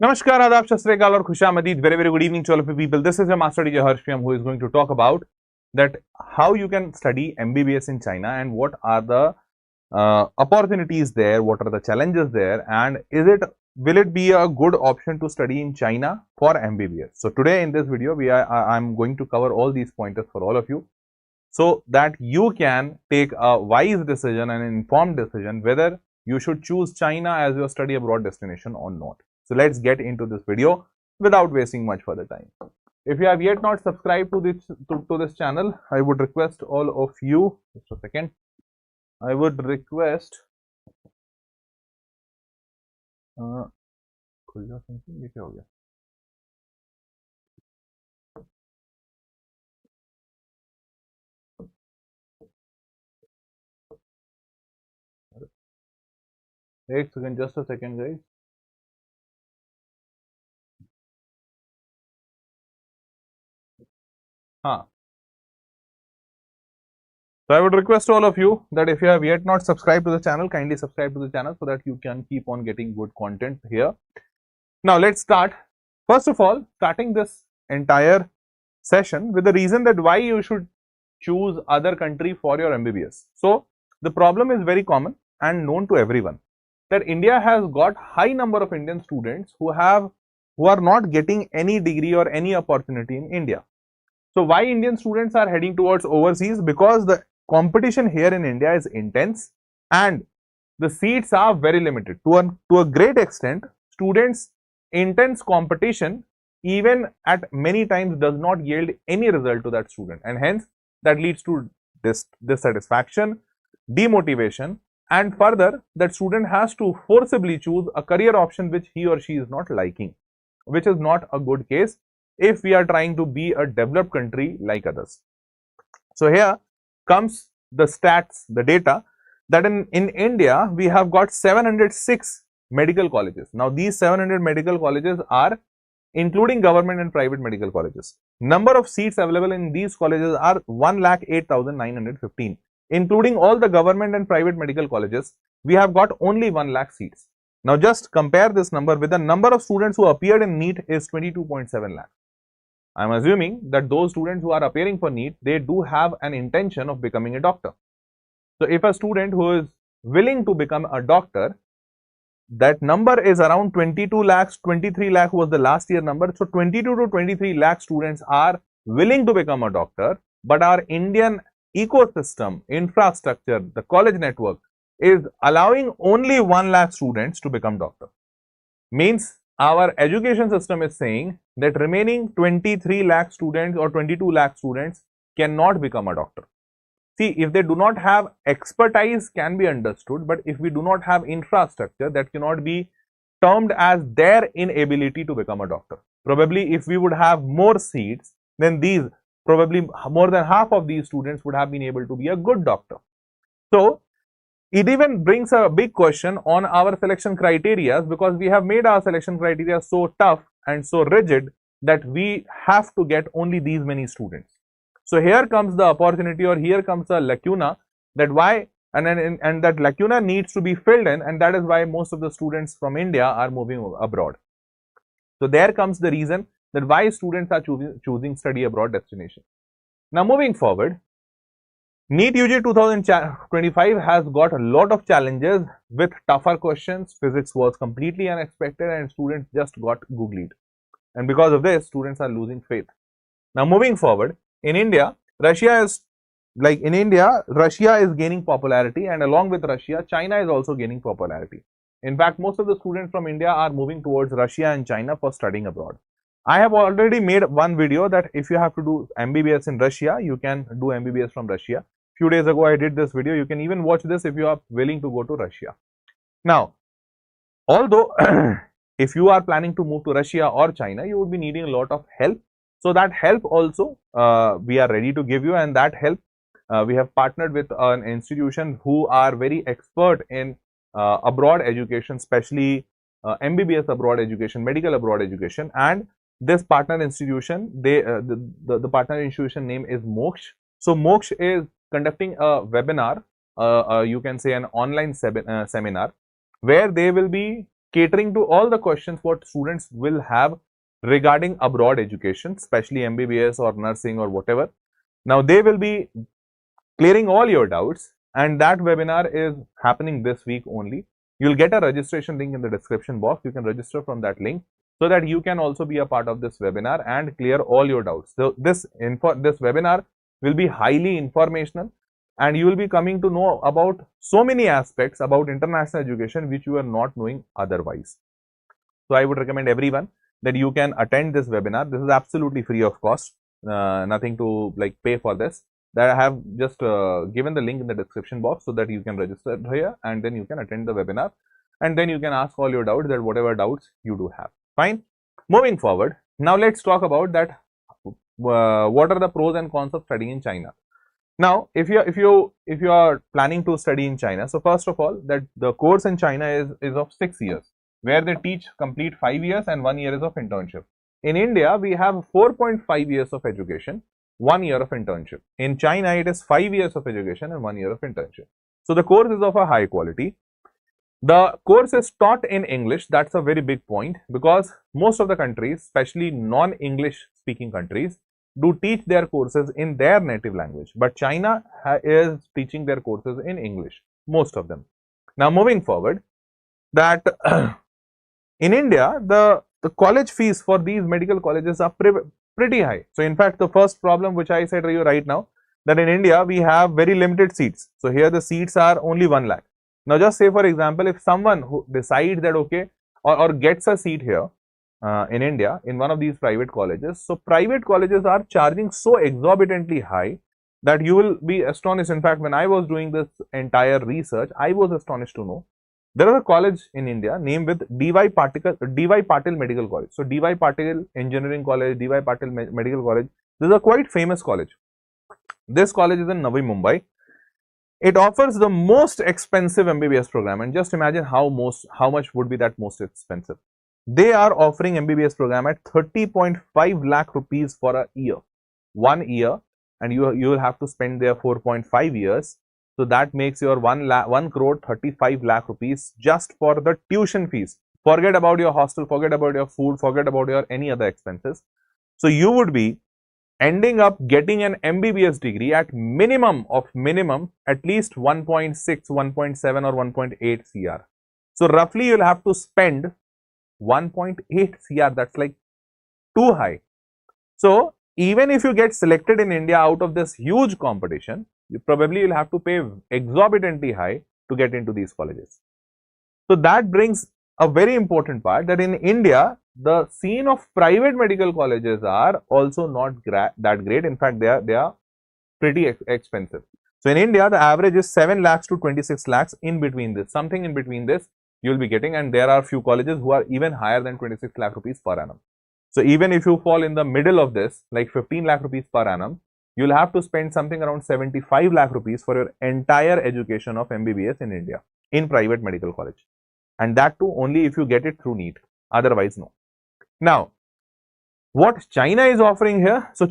Namaskar, Adab, Shasrekal और Khushamadied. Very good evening to all of you people. This is your master teacher Harsham who is going to talk about that how you can study MBBS in China and what are the opportunities there, what are the challenges there, and will it be a good option to study in China for MBBS. So today in this video I'm going to cover all these pointers for all of you so that you can take a wise decision and an informed decision whether you should choose China as your study abroad destination or not. So let's get into this video without wasting much further time. If you have yet not subscribed to this channel, I would request all of you, just a second, I would request just a second guys. So I would request all of you that if you have yet not subscribed to the channel, kindly subscribe to the channel so that you can keep on getting good content here. Now let's start. First of all, starting this entire session with the reason that why you should choose other country for your MBBS. So the problem is very common and known to everyone that India has got high number of Indian students who are not getting any degree or any opportunity in India. So why Indian students are heading towards overseas? Because the competition here in India is intense and the seats are very limited. To a great extent, students' intense competition even at many times does not yield any result to that student, and hence that leads to dissatisfaction, demotivation, and further that student has to forcibly choose a career option which he or she is not liking, which is not a good case if we are trying to be a developed country like others. So here comes the stats, the data that in India we have got 706 medical colleges. Now these 700 medical colleges are including government and private medical colleges. Number of seats available in these colleges are 1,08,915. Including all the government and private medical colleges, we have got only 1 lakh seats. Now just compare this number with the number of students who appeared in NEET is 22.7 lakh. I am assuming that those students who are appearing for NEET, they do have an intention of becoming a doctor. So if a student who is willing to become a doctor, that number is around 22 lakhs, 23 lakh was the last year number. So 22 to 23 lakh students are willing to become a doctor, but our Indian ecosystem, infrastructure, the college network is allowing only 1 lakh students to become doctor. Means our education system is saying that remaining 23 lakh students or 22 lakh students cannot become a doctor. See, if they do not have expertise can be understood, but if we do not have infrastructure, that cannot be termed as their inability to become a doctor. Probably if we would have more seats, then probably more than half of these students would have been able to be a good doctor. So it even brings a big question on our selection criteria, because we have made our selection criteria so tough and so rigid that we have to get only these many students. So here comes the opportunity, or here comes the lacuna, that why and that lacuna needs to be filled in, and that is why most of the students from India are moving abroad. So there comes the reason that why students are choosing study abroad destination. Now moving forward, NEET UG 2025 has got a lot of challenges with tougher questions. Physics was completely unexpected and students just got googlied, and because of this students are losing faith. Now moving forward, in India, Russia is gaining popularity, and along with Russia, China is also gaining popularity. In fact, most of the students from India are moving towards Russia and China for studying abroad. I have already made one video that if you have to do MBBS in Russia, you can do MBBS from Russia. Few days ago, I did this video. You can even watch this if you are willing to go to Russia. Now, although if you are planning to move to Russia or China, you would be needing a lot of help. So that help also we are ready to give you, and that help we have partnered with an institution who are very expert in abroad education, especially MBBS abroad education, medical abroad education. And this partner institution, the partner institution name is Moksh. So Moksh is conducting a webinar, you can say an online seminar, where they will be catering to all the questions what students will have regarding abroad education, especially MBBS or nursing or whatever. Now they will be clearing all your doubts, and that webinar is happening this week only. You'll get a registration link in the description box. You can register from that link so that you can also be a part of this webinar and clear all your doubts. So this webinar will be highly informational, and you will be coming to know about so many aspects about international education which you are not knowing otherwise. So I would recommend everyone that you can attend this webinar. This is absolutely free of cost, nothing to like pay for this. That I have just given the link in the description box so that you can register here, and then you can attend the webinar, and then you can ask all your doubts, that whatever doubts you do have. Fine. Moving forward, now let's talk about that. What are the pros and cons of studying in China? Now, if you are planning to study in China, so first of all, that the course in China is of 6 years, where they teach complete 5 years and 1 year is of internship. In India, we have 4.5 years of education, 1 year of internship. In China, it is 5 years of education and 1 year of internship. So the course is of a high quality. The course is taught in English. That's a very big point, because most of the countries, especially non-English speaking countries, do teach their courses in their native language. But China is teaching their courses in English, most of them. Now moving forward, that in India, the college fees for these medical colleges are pretty high. So in fact, the first problem which I said to you right now, that in India we have very limited seats. So here the seats are only 1 lakh. Now just say for example, if someone who decides that okay, or gets a seat here in India in one of these private colleges, so private colleges are charging so exorbitantly high that you will be astonished. In fact, when I was doing this entire research, I was astonished to know there is a college in India named with D.Y. Patil Medical College. So D.Y. Patil Engineering College, D.Y. Patil Medical College, this is a quite famous college. This college is in Navi Mumbai. It offers the most expensive MBBS program, and just imagine how much would be that most expensive. They are offering MBBS program at 30.5 lakh rupees for a year, 1 year, and you will have to spend there 4.5 years. So that makes your 1 crore 35 lakh rupees just for the tuition fees. Forget about your hostel, forget about your food, forget about your any other expenses. So you would be ending up getting an MBBS degree at minimum at least 1.6, 1.7 or 1.8 CR. So roughly you'll have to spend 1.8 CR. That's like too high. So even if you get selected in India out of this huge competition, you probably will have to pay exorbitantly high to get into these colleges. So that brings a very important part, that in India, the scene of private medical colleges are also not that great. In fact, they are pretty expensive. So in India, the average is 7 lakhs to 26 lakhs. In between this, something in between this, you will be getting, and there are few colleges who are even higher than 26 lakh rupees per annum. So even if you fall in the middle of this, like 15 lakh rupees per annum, you will have to spend something around 75 lakh rupees for your entire education of MBBS in India in private medical college, and that too only if you get it through NEET, otherwise no. Now, what China is offering here, so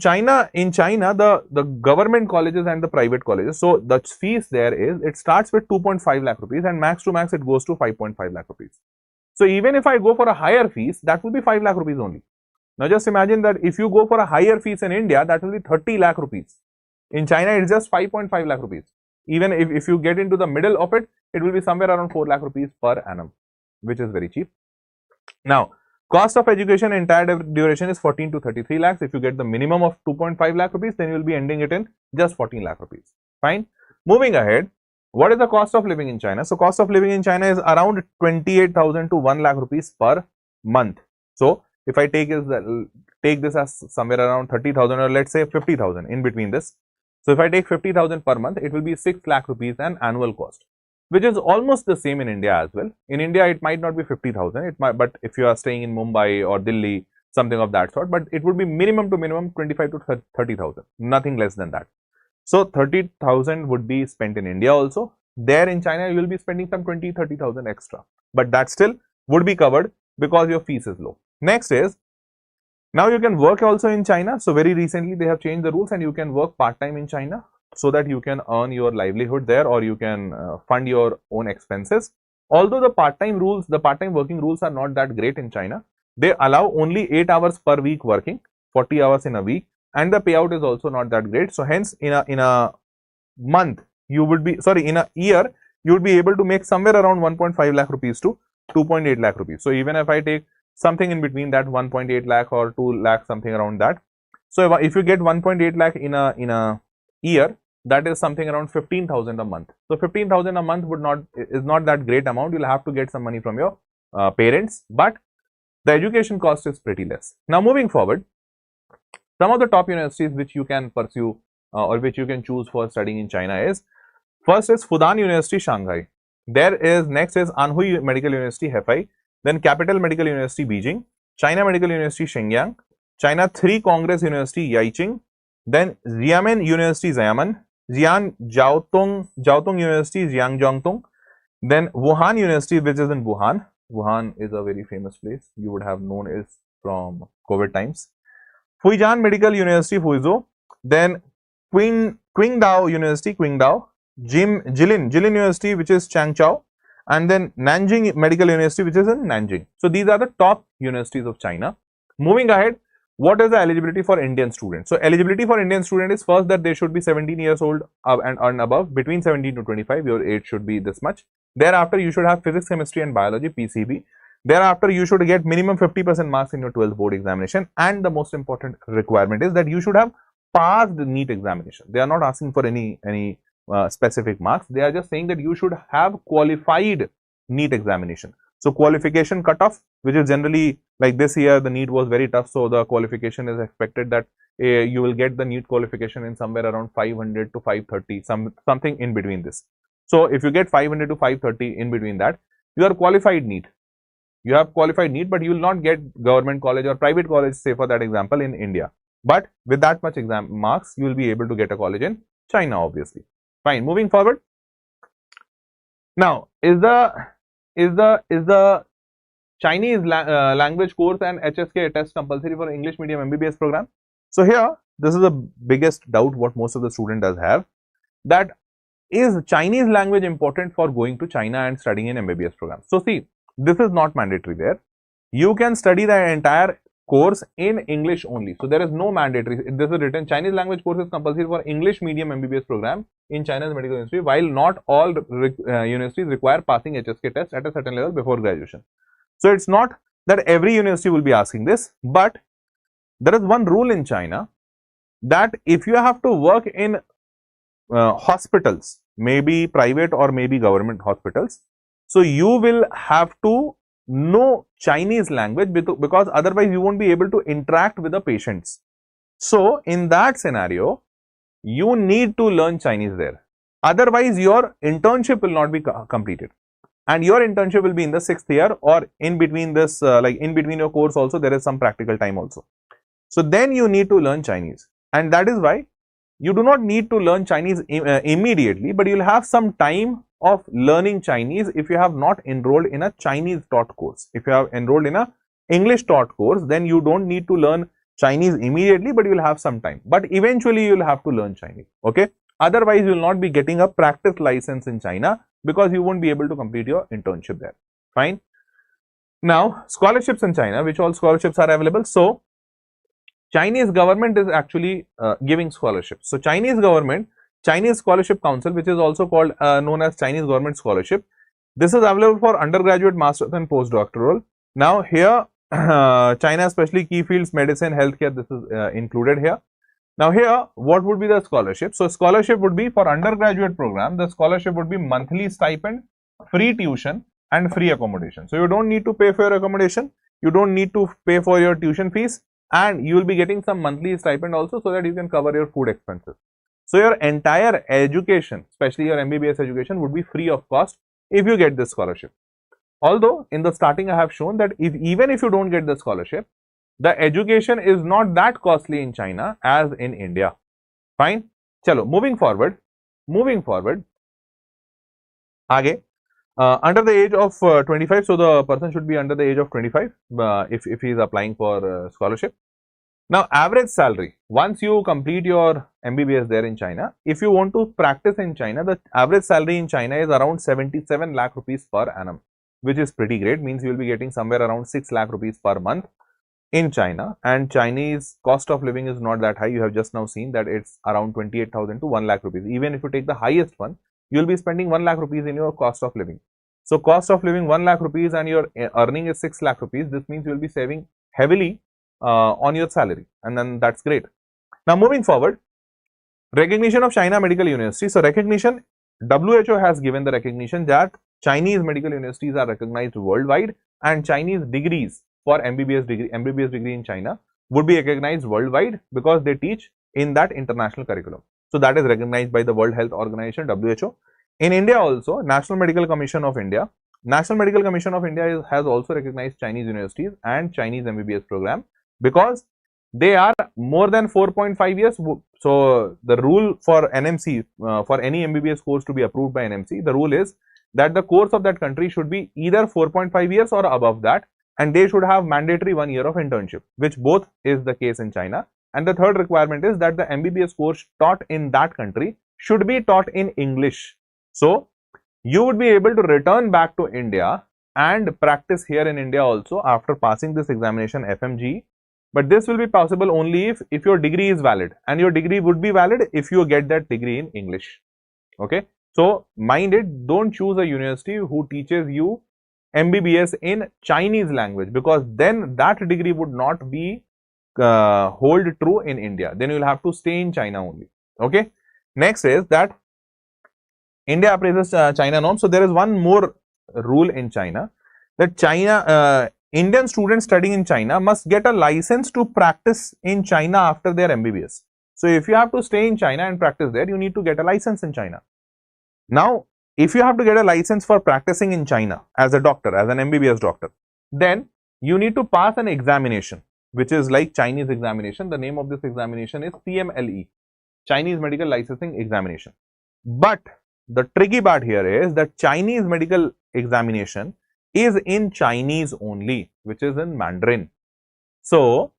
in China, the government colleges and the private colleges, so the fees there is, it starts with 2.5 lakh rupees and max to max it goes to 5.5 lakh rupees. So even if I go for a higher fees, that will be 5 lakh rupees only. Now just imagine that if you go for a higher fees in India, that will be 30 lakh rupees. In China, it is just 5.5 lakh rupees. Even if you get into the middle of it, it will be somewhere around 4 lakh rupees per annum, which is very cheap. Now, cost of education entire duration is 14 to 33 lakhs. If you get the minimum of 2.5 lakh rupees, then you will be ending it in just 14 lakh rupees. Fine. This ahead, what is the cost of living in China? So cost of living in China is around 28,000 to 1 lakh rupees per month. So if I take this as somewhere around 30,000 or let's say 50,000 in between this. So if I take 50,000 per month, it will be 6 lakh rupees an annual cost, which is almost the same in India as well. In India, it might not be 50,000, it might, but if you are staying in Mumbai or Delhi, something of that sort, but it would be minimum to minimum 25 to 30,000, nothing less than that. So 30,000 would be spent in India also. There in China, you will be spending some 20-30,000 extra, but that still would be covered because your fees is low. Next is, now you can work also in China. So very recently they have changed the rules and you can work part-time in China so that you can earn your livelihood there, or you can fund your own expenses. although the part-time working rules are not that great in China. They allow only 8 hours per week working, 40 hours in a week, and the payout is also not that great. So hence in a month you would be, sorry, in a year you would be able to make somewhere around 1.5 lakh rupees to 2.8 lakh rupees. So even if I take something in between that, 1.8 lakh or 2 lakh, something around that. So if you get 1.8 lakh in a year, that is something around 15,000 a month. So 15,000 a month is not that great amount. You'll have to get some money from your parents, but the education cost is pretty less. Now moving forward, some of the top universities which you can pursue or which you can choose for studying in China is, first is Fudan University, Shanghai. Next is Anhui Medical University, Hefei. Then Capital Medical University, Beijing. China Medical University, Shenyang. China 3 Congress University, Yaiching. Then Xiamen University, Xiamen. Xi'an Jiaotong University, Jiangjiangtong. Then Wuhan University, which is in Wuhan. Wuhan is a very famous place. You would have known it from COVID times. Fujian Medical University, Fuzhou. Then Qingdao University, Qingdao. Jilin University, which is Changchou. And then Nanjing Medical University, which is in Nanjing. So these are the top universities of China. Moving ahead, what is the eligibility for Indian students? So eligibility for Indian student is, first, that they should be 17 years old and above. Between 17 to 25, your age should be this much. Thereafter, you should have physics, chemistry and biology, PCB. Thereafter, you should get minimum 50% marks in your 12th board examination. And the most important requirement is that you should have passed the NEET examination. They are not asking for any specific marks. They are just saying that you should have qualified NEET examination. So qualification cutoff, which is generally, like this year the NEET was very tough, so the qualification is expected that you will get the NEET qualification in somewhere around 500 to 530, something in between this. So if you get 500 to 530 in between that, you are qualified NEET. You have qualified NEET, but you will not get government college or private college, say for that example, in India. But with that much exam marks, you will be able to get a college in China, obviously. Fine. Moving forward. Now, is the Chinese language course and HSK test compulsory for English medium MBBS program? So here, this is the biggest doubt what most of the student does have, that is Chinese language important for going to China and studying in MBBS program? So see, this is not mandatory there. You can study the entire course in English only. So there is no mandatory. This is written, Chinese language course is compulsory for English medium MBBS program in China's medical university, while not all universities require passing HSK test at a certain level before graduation. So it's not that every university will be asking this, but there is one rule in China that if you have to work in hospitals, maybe private or maybe government hospitals, so you will have to know Chinese language, because otherwise you won't be able to interact with the patients. So in that scenario, you need to learn Chinese there. Otherwise, your internship will not be completed. And your internship will be in the 6th year, or in between this, like in between your course also, there is some practical time also. So then you need to learn Chinese. And that is why you do not need to learn Chinese immediately, but you will have some time of learning Chinese if you have not enrolled in a Chinese taught course. If you have enrolled in a English taught course, then you don't need to learn Chinese immediately, but you will have some time. But eventually you will have to learn Chinese. Okay. Otherwise, you will not be getting a practice license in China, because you won't be able to complete your internship there. Fine. Now, scholarships in China, which all scholarships are available. So, Chinese government is actually giving scholarships. So, Chinese government, Chinese Scholarship Council, which is also called known as Chinese Government Scholarship. This is available for undergraduate, masters and postdoctoral. Now, here, China, especially key fields, medicine, healthcare, this is included here. Now here, what would be the scholarship? So scholarship would be for undergraduate program, the scholarship would be monthly stipend, free tuition and free accommodation. So you don't need to pay for your accommodation, you don't need to pay for your tuition fees, and you will be getting some monthly stipend also, so that you can cover your food expenses. So your entire education, especially your MBBS education, would be free of cost if you get this scholarship. Although in the starting I have shown that even if you don't get the scholarship, the education is not that costly in China as in India. Fine. Chalo, moving forward. Aage, under the age of 25, so the person should be under the age of 25 if he is applying for scholarship. Now, average salary, once you complete your MBBS there in China, if you want to practice in China, the average salary in China is around 77 lakh rupees per annum, which is pretty great, means you will be getting somewhere around 6 lakh rupees per month in China. And Chinese cost of living is not that high. You have just now seen that it's around 28,000 to 1 lakh rupees. Even if you take the highest one, you will be spending 1 lakh rupees in your cost of living. So, cost of living 1 lakh rupees and your earning is 6 lakh rupees. This means you will be saving heavily on your salary, and then that's great. Now, moving forward, recognition of China Medical University. So, recognition, WHO has given the recognition that Chinese medical universities are recognized worldwide, and Chinese degrees for MBBS degree in China would be recognized worldwide because they teach in that international curriculum. So, that is recognized by the World Health Organization, WHO. In India also, National Medical Commission of India has also recognized Chinese universities and Chinese MBBS program, because they are more than 4.5 years. So, the rule for NMC, for any MBBS course to be approved by NMC, the rule is that the course of that country should be either 4.5 years or above that, and they should have mandatory 1 year of internship, which both is the case in China. And the third requirement is that the MBBS course taught in that country should be taught in English. So, you would be able to return back to India and practice here in India also after passing this examination FMG. But this will be possible only if your degree is valid, and your degree would be valid if you get that degree in English. Okay. So, mind it, don't choose a university who teaches you MBBS in Chinese language, because then that degree would not be hold true in India. Then you will have to stay in China only. Okay. Next is that India appraises China norms. So, there is one more rule in China, that Indian students studying in China must get a license to practice in China after their MBBS. So, if you have to stay in China and practice there, you need to get a license in China. Now, if you have to get a license for practicing in China as a doctor, as an MBBS doctor, then you need to pass an examination, which is like Chinese examination. The name of this examination is CMLE, Chinese Medical Licensing Examination. But the tricky part here is that Chinese medical examination is in Chinese only, which is in Mandarin. So,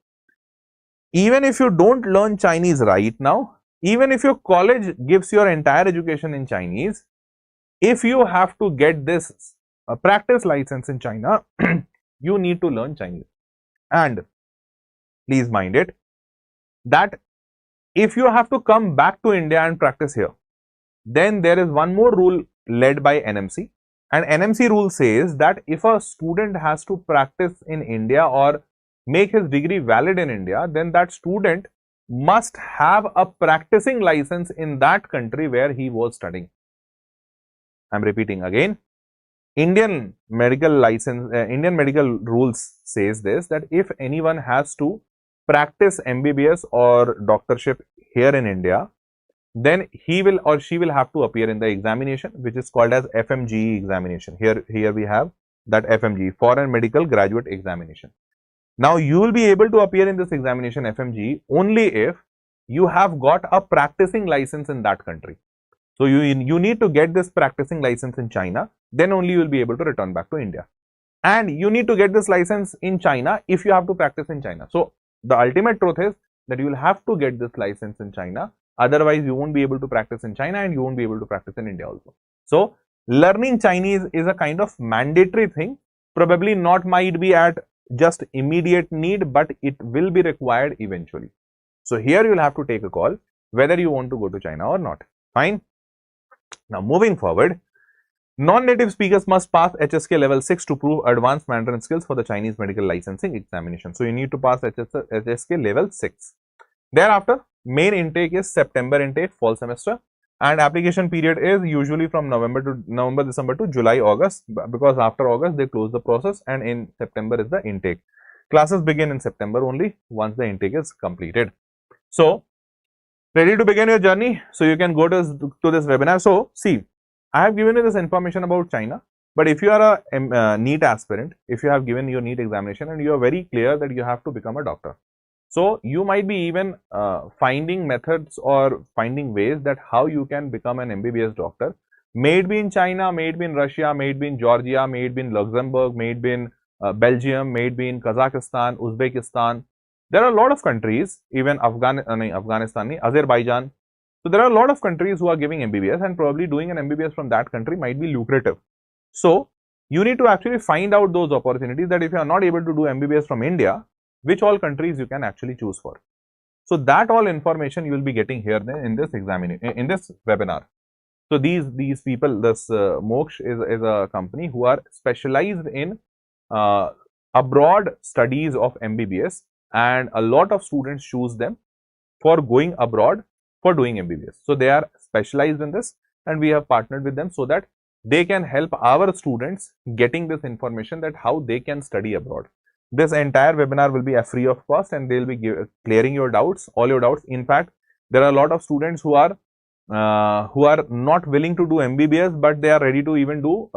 even if you don't learn Chinese right now, even if your college gives your entire education in Chinese, if you have to get this practice license in China, you need to learn Chinese. And please mind it, that if you have to come back to India and practice here, then there is one more rule led by NMC. And NMC rule says that if a student has to practice in India or make his degree valid in India, then that student must have a practicing license in that country where he was studying. I am repeating again, Indian medical rules says this, that if anyone has to practice MBBS or doctorship here in India, then he will or she will have to appear in the examination, which is called as FMGE examination. Here we have that FMGE, Foreign Medical Graduate Examination. Now, you will be able to appear in this examination FMGE only if you have got a practicing license in that country. So, you need to get this practicing license in China, then only you will be able to return back to India. And you need to get this license in China if you have to practice in China. So, the ultimate truth is that you will have to get this license in China. Otherwise, you won't be able to practice in China and you won't be able to practice in India also. So, learning Chinese is a kind of mandatory thing, probably not might be at just immediate need, but it will be required eventually. So, here you will have to take a call whether you want to go to China or not. Fine. Now, moving forward, non-native speakers must pass HSK level 6 to prove advanced Mandarin skills for the Chinese medical licensing examination. So, you need to pass HSK level 6. Thereafter, main intake is September intake, fall semester, and application period is usually from November, December to July, August, because after August they close the process and in September is the intake. Classes begin in September only once the intake is completed. So, ready to begin your journey? So, you can go to this webinar. So, see, I have given you this information about China, but if you are a NEET aspirant, if you have given your NEET examination and you are very clear that you have to become a doctor, so you might be even finding methods or finding ways that how you can become an MBBS doctor, may it be in China, may it be in Russia, may it be in Georgia, may it be in Luxembourg, may it be in Belgium, may it be in Kazakhstan, Uzbekistan, There are a lot of countries, even Afghanistan, Azerbaijan. So there are a lot of countries who are giving MBBS, and probably doing an MBBS from that country might be lucrative. So you need to actually find out those opportunities, that if you are not able to do MBBS from India, which all countries you can actually choose for. So that all information you will be getting here in this in this webinar. So these people, this Moksh is a company who are specialized in abroad studies of MBBS, and a lot of students choose them for going abroad for doing MBBS. So they are specialized in this, and we have partnered with them so that they can help our students getting this information, that how they can study abroad. This entire webinar will be free of cost, and they will be clearing your doubts, all your doubts. In fact, there are a lot of students who are not willing to do MBBS, but they are ready to even do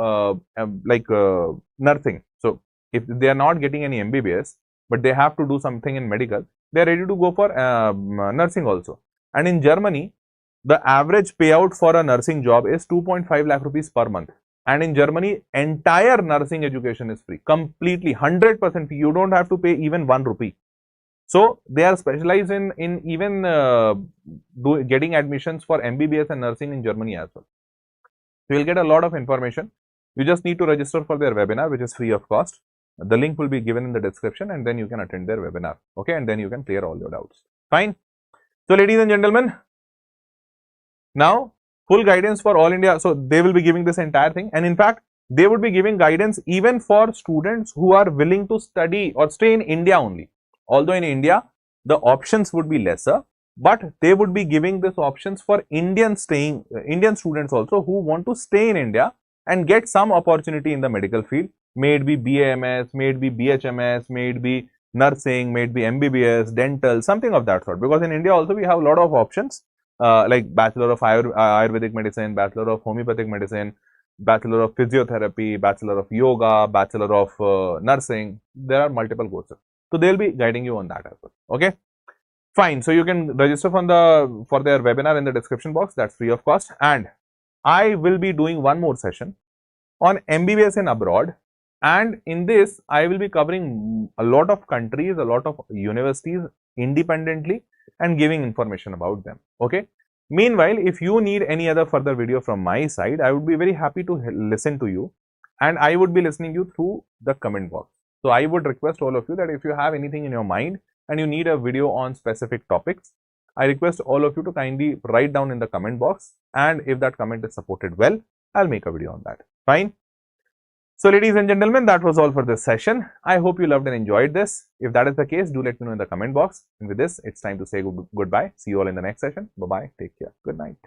nursing. So if they are not getting any MBBS, but they have to do something in medical, they are ready to go for nursing also. And in Germany, the average payout for a nursing job is 2.5 lakh rupees per month. And in Germany, entire nursing education is free, completely 100% free. You don't have to pay even 1 rupee. So they are specialized in even getting admissions for MBBS and nursing in Germany as well. So you'll get a lot of information. You just need to register for their webinar, which is free of cost. The link will be given in the description, and then you can attend their webinar. Okay, and then you can clear all your doubts. Fine. So ladies and gentlemen, now full guidance for all India. So they will be giving this entire thing, and in fact, they would be giving guidance even for students who are willing to study or stay in India only. Although in India, the options would be lesser, but they would be giving this options for Indian students also who want to stay in India and get some opportunity in the medical field. May it be BAMS, may it be BHMS, may it be nursing, may it be MBBS, dental, something of that sort. Because in India also we have a lot of options, like Bachelor of Ayurvedic Medicine, Bachelor of Homeopathic Medicine, Bachelor of Physiotherapy, Bachelor of Yoga, Bachelor of Nursing. There are multiple courses. So they will be guiding you on that as well. Okay, fine. So you can register for their webinar in the description box. That's free of cost. And I will be doing one more session on MBBS in abroad. And in this, I will be covering a lot of countries, a lot of universities independently, and giving information about them. Okay. Meanwhile, if you need any other further video from my side, I would be very happy to listen to you, and I would be listening you through the comment box. So I would request all of you that if you have anything in your mind and you need a video on specific topics, I request all of you to kindly write down in the comment box, and if that comment is supported well, I'll make a video on that. Fine. So ladies and gentlemen, that was all for this session. I hope you loved and enjoyed this. If that is the case, do let me know in the comment box. And with this, it's time to say goodbye. See you all in the next session. Bye-bye. Take care. Good night.